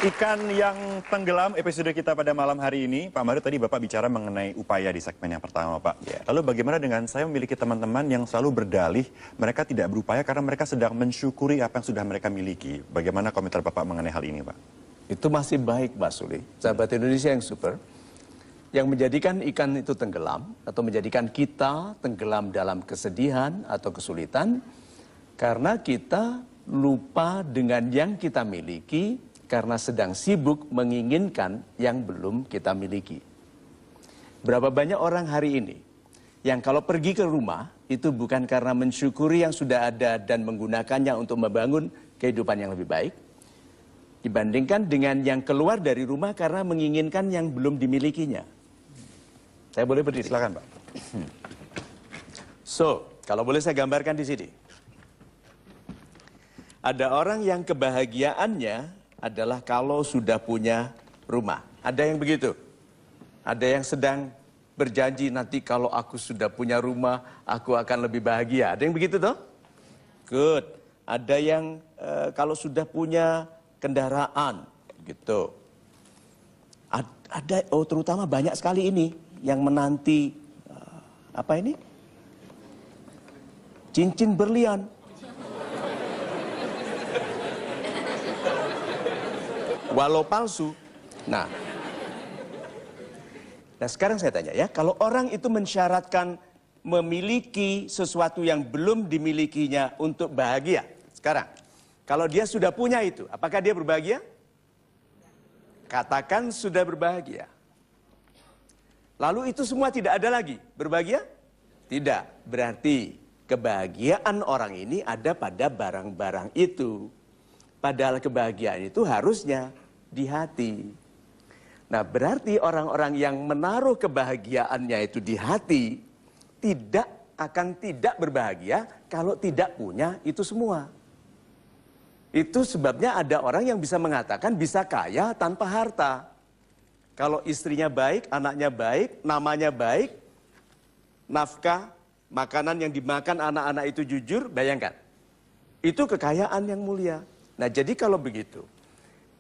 Ikan yang tenggelam episode kita pada malam hari ini. Pak Mario, tadi Bapak bicara mengenai upaya di segmen yang pertama, Pak. Ya. Lalu bagaimana dengan saya memiliki teman-teman yang selalu berdalih mereka tidak berupaya karena mereka sedang mensyukuri apa yang sudah mereka miliki. Bagaimana komentar Bapak mengenai hal ini, Pak? Itu masih baik, Pak Suli. Sahabat Indonesia yang super. Yang menjadikan ikan itu tenggelam atau menjadikan kita tenggelam dalam kesedihan atau kesulitan karena kita lupa dengan yang kita miliki karena sedang sibuk menginginkan yang belum kita miliki. Berapa banyak orang hari ini yang kalau pergi ke rumah itu bukan karena mensyukuri yang sudah ada dan menggunakannya untuk membangun kehidupan yang lebih baik, dibandingkan dengan yang keluar dari rumah karena menginginkan yang belum dimilikinya. Saya boleh berdiri? Silakan, Pak. So, kalau boleh saya gambarkan di sini. Ada orang yang kebahagiaannya adalah kalau sudah punya rumah. Ada yang begitu. Ada yang sedang berjanji nanti kalau aku sudah punya rumah, aku akan lebih bahagia. Ada yang begitu toh? Good. Ada yang kalau sudah punya kendaraan, gitu. Ada, terutama banyak sekali ini yang menanti apa ini? Cincin berlian. Walau palsu. Nah, sekarang saya tanya ya, kalau orang itu mensyaratkan memiliki sesuatu yang belum dimilikinya untuk bahagia. Sekarang, kalau dia sudah punya itu, apakah dia berbahagia? Katakan sudah berbahagia. Lalu itu semua tidak ada lagi, berbahagia? Tidak, berarti kebahagiaan orang ini ada pada barang-barang itu. Padahal kebahagiaan itu harusnya di hati. Nah, berarti orang-orang yang menaruh kebahagiaannya itu di hati tidak akan tidak berbahagia kalau tidak punya itu semua. Itu sebabnya ada orang yang bisa mengatakan bisa kaya tanpa harta. Kalau istrinya baik, anaknya baik, namanya baik, nafkah, makanan yang dimakan anak-anak itu jujur, bayangkan. Itu kekayaan yang mulia. Nah, jadi kalau begitu,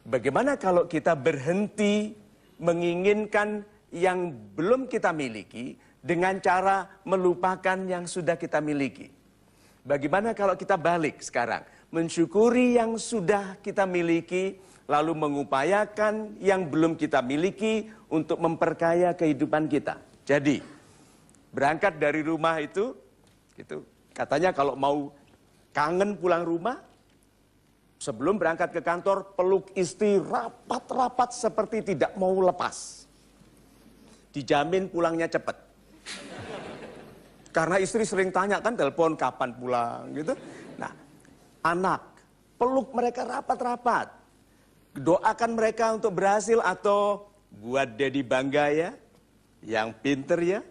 bagaimana kalau kita berhenti menginginkan yang belum kita miliki dengan cara melupakan yang sudah kita miliki? Bagaimana kalau kita balik sekarang, mensyukuri yang sudah kita miliki, lalu mengupayakan yang belum kita miliki untuk memperkaya kehidupan kita? Jadi, berangkat dari rumah itu, gitu, katanya kalau mau kangen pulang rumah, sebelum berangkat ke kantor, peluk istri rapat-rapat seperti tidak mau lepas. Dijamin pulangnya cepat. Karena istri sering tanya kan, telepon kapan pulang gitu. Nah, anak, peluk mereka rapat-rapat. Doakan mereka untuk berhasil atau buat daddy bangga ya, yang pinter ya.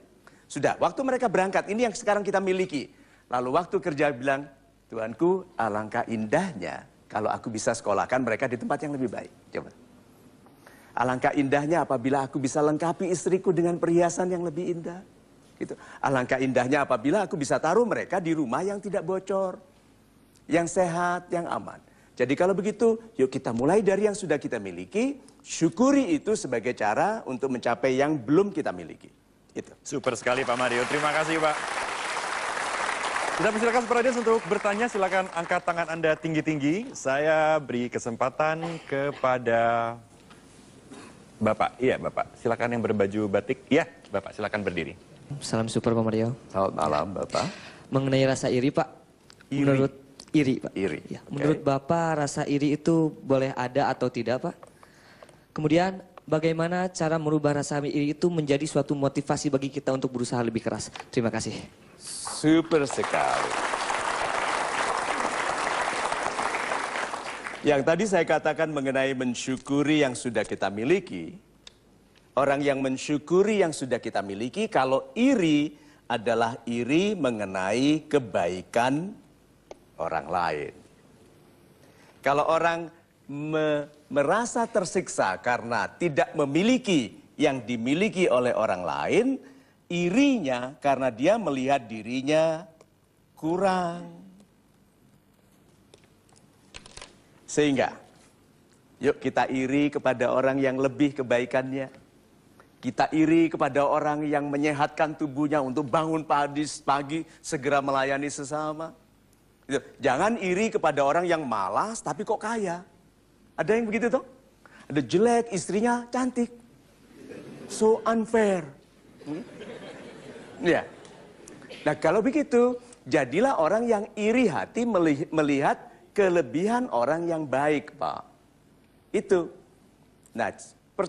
Sudah, waktu mereka berangkat, ini yang sekarang kita miliki. Lalu waktu kerja bilang, Tuanku, alangkah indahnya kalau aku bisa sekolahkan mereka di tempat yang lebih baik. Coba. Alangkah indahnya apabila aku bisa lengkapi istriku dengan perhiasan yang lebih indah. Gitu. Alangkah indahnya apabila aku bisa taruh mereka di rumah yang tidak bocor. Yang sehat, yang aman. Jadi kalau begitu, yuk kita mulai dari yang sudah kita miliki. Syukuri itu sebagai cara untuk mencapai yang belum kita miliki. Itu. Super sekali Pak Mario. Terima kasih, Pak. Kita persilakan Superaudiens untuk bertanya, silakan angkat tangan Anda tinggi-tinggi. Saya beri kesempatan kepada Bapak. Iya, Bapak. Silakan yang berbaju batik. Iya, Bapak, silakan berdiri. Salam super Pak Mario. Selamat malam, Bapak. Mengenai rasa iri, Pak. Iri. Menurut iri, Pak. Iri. Ya, Okay. menurut Bapak rasa iri itu boleh ada atau tidak, Pak? Kemudian bagaimana cara merubah rasa iri itu menjadi suatu motivasi bagi kita untuk berusaha lebih keras? Terima kasih. Super sekali. Yang tadi saya katakan mengenai mensyukuri yang sudah kita miliki. Orang yang mensyukuri yang sudah kita miliki, kalau iri adalah iri mengenai kebaikan orang lain. Kalau orang merasa tersiksa karena tidak memiliki yang dimiliki oleh orang lain, irinya karena dia melihat dirinya kurang. Sehingga Yuk kita iri kepada orang yang lebih kebaikannya. Kita iri kepada orang yang menyehatkan tubuhnya untuk bangun pagi segera melayani sesama. Jangan iri kepada orang yang malas tapi kok kaya. Ada yang begitu toh? Ada jelek, istrinya cantik. So unfair. Ya. Nah kalau begitu, jadilah orang yang iri hati melihat kelebihan orang yang baik, Pak. Itu. Nah,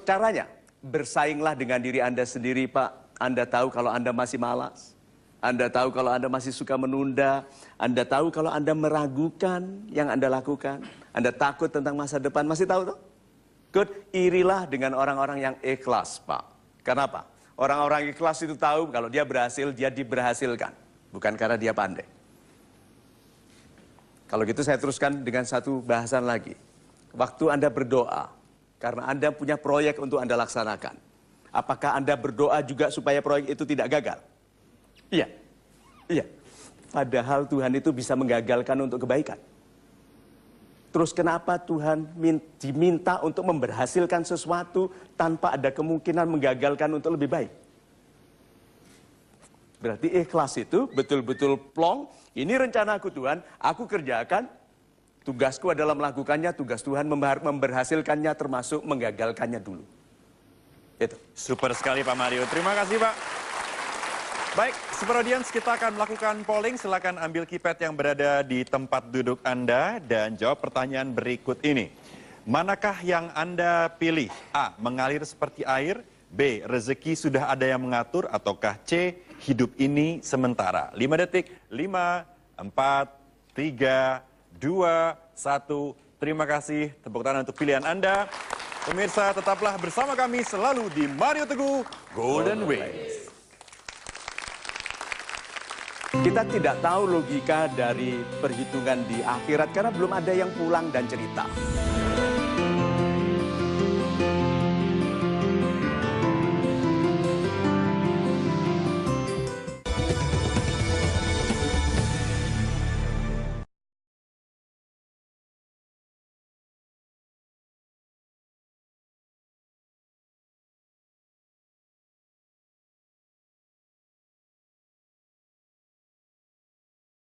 caranya, bersainglah dengan diri Anda sendiri, Pak. Anda tahu kalau Anda masih malas. Anda tahu kalau Anda masih suka menunda. Anda tahu kalau Anda meragukan yang Anda lakukan. Anda takut tentang masa depan. Masih tahu toh? Good. Irilah dengan orang-orang yang ikhlas, Pak. Kenapa? Orang-orang ikhlas itu tahu kalau dia berhasil, dia diberhasilkan. Bukan karena dia pandai. Kalau gitu saya teruskan dengan satu bahasan lagi. Waktu Anda berdoa, karena Anda punya proyek untuk Anda laksanakan. Apakah Anda berdoa juga supaya proyek itu tidak gagal? Iya. Iya. Padahal Tuhan itu bisa menggagalkan untuk kebaikan. Terus kenapa Tuhan diminta untuk memberhasilkan sesuatu tanpa ada kemungkinan menggagalkan untuk lebih baik? Berarti ikhlas itu betul-betul plong, ini rencanaku Tuhan, aku kerjakan, tugasku adalah melakukannya, tugas Tuhan memberhasilkannya termasuk menggagalkannya dulu. Itu. Super sekali Pak Mario, terima kasih Pak. Baik, Super Audience, kita akan melakukan polling. Silakan ambil keypad yang berada di tempat duduk Anda dan jawab pertanyaan berikut ini. Manakah yang Anda pilih? A. Mengalir seperti air. B. Rezeki sudah ada yang mengatur. Ataukah C. Hidup ini sementara. 5 detik. 5, 4, 3, 2, 1. Terima kasih. Tepuk tangan untuk pilihan Anda. Pemirsa, tetaplah bersama kami selalu di Mario Teguh Golden Wings. Kita tidak tahu logika dari perhitungan di akhirat karena belum ada yang pulang dan cerita.